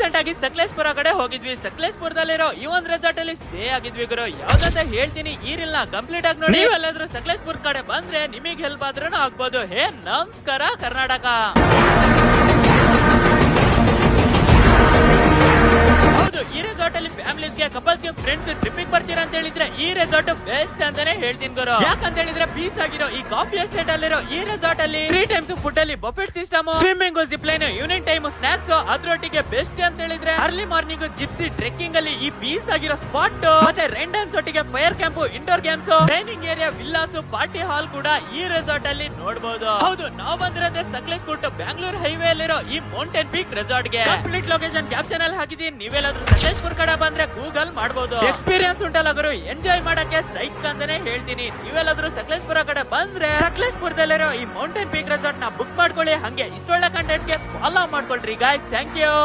Recent ಆಗಿ ಸಕಲೇಶ್ಪುರ ಕಡೆ ಹೋಗಿದ್ವಿ. ಸಕಲೇಶ್ಪುರದಲ್ಲಿರೋ ಈ ಒಂದ್ ರೆಸಾರ್ಟ್ ಅಲ್ಲಿ ಸ್ಟೇ ಆಗಿದ್ವಿ ಗುರು. ಯಾವ್ದಂತ ಹೇಳ್ತೀನಿ, ಈ ರೀಲ್ ನ ಕಂಪ್ಲೀಟ್ ಆಗಿ ನೋಡಿ. ನೀವೆಲ್ಲಾದ್ರೂ ಸಕಲೇಶ್ಪುರ ಕಡೆ ಬಂದ್ರೆ ನಿಮಗೆ ಹೆಲ್ಪ್ ಆದ್ರೂ ಆಗ್ಬೋದು. ಹೇ ನಮಸ್ಕಾರ ಕರ್ನಾಟಕ. ಹೌದು, ಈ ರೆಸಾರ್ಟ್ ಅಲ್ಲಿ ಫ್ಯಾಮಿಲೀಸ್ ಗೆ, ಕಪಲ್ಸ್ ಗೆ, ಫ್ರೆಂಡ್ಸ್ ಟ್ರಿಪ್ಪಿಗೆ ಬರ್ತೀರಾ ಅಂತ ಹೇಳಿದ್ರೆ ಈ ರೆಸಾರ್ಟ್ ಬೆಸ್ಟ್ ಅಂತಾನೆ ಹೇಳ್ತೀನಿ ಗುರು. ಯಾಕಂತ ಹೇಳಿದ್ರೆ ಪೀಸ್ ಆಗಿರೋ ಈ ಕಾಫಿ ಎಸ್ಟೇಟ್ ಅಲ್ಲಿರೋ ಈ ರೆಸಾರ್ಟ್ ಅಲ್ಲಿ 3 ಟೈಮ್ಸ್ ಫುಡ್ ಅಲ್ಲಿ buffet system, swimming, zip line, evening time snacks, ಅದ್ರೊಟ್ಟಿಗೆ ಬೆಸ್ಟ್ ಅಂತ ಹೇಳಿದ್ರೆ ಅರ್ಲಿ ಮಾರ್ನಿಂಗ್ ಜಿಪ್ಸಿ ಟ್ರೆಕ್ಕಿಂಗ್ ಅಲ್ಲಿ ಈ ಪೀಸ್ ಆಗಿರೋ ಸ್ಪಾಟ್, ಮತ್ತೆ ರೈನ್ ಡ್ಯಾನ್ಸ್ ಒಟ್ಟಿಗೆ fire camp, indoor games, dining area, villas, party hall ಕೂಡ ಈ ರೆಸಾರ್ಟ್ ಅಲ್ಲಿ ನೋಡಬಹುದು. ಹೌದು, ನಾವು ಬಂದಿರೋದೇ ಸಕಲೇಶ್ಪುರ ಟು ಬ್ಯಾಂಗ್ಳೂರ್ ಹೈವೇ ಅಲ್ಲಿರೋ ಈ ಮೌಂಟೇನ್ ಪೀಕ್ ರೆಸಾರ್ಟ್ ಗೆ. ಕಂಪ್ಲೀಟ್ ಲೊಕೇಶನ್ ಕ್ಯಾಪ್ಷನ್ ಅಲ್ಲಿ ಹಾಕಿದೀನಿ. ನೀವೆಲ್ಲಾದ್ರೂ ಸಕಲೇಶ್ಪುರ ಕಡೆ ಬಂದ್ರೆ ಗೂಗಲ್ ಮಾಡಬಹುದು. ಎಕ್ಸ್ಪೀರಿಯನ್ಸ್ ಉಂಟಲ್ಲ ಗುರು, ಎಂಜಾಯ್ ಮಾಡಕ್ಕೆ ಸೈಕ್ ಅಂತಾನೆ ಹೇಳ್ತೀನಿ. ನೀವೆಲ್ಲಾದ್ರೂ ಸಕಲೇಶ್ಪುರ ಕಡೆ ಬಂದ್ರೆ ಸಕಲೇಶ್ಪುರದಲ್ಲಿರೋ ಈ ಮೌಂಟೇನ್ ಪೀಕ್ ರೆಸಾರ್ಟ್ ನ ಬುಕ್ ಮಾಡ್ಕೊಳ್ಳಿ. ಹಂಗೆ ಇಷ್ಟೊಳ್ಳೆ ಕಂಟೆಂಟ್ ಗೆ ಫಾಲೋ ಮಾಡ್ಕೊಳ್ರಿ ಗಾಯ್ಸ್. Thank you.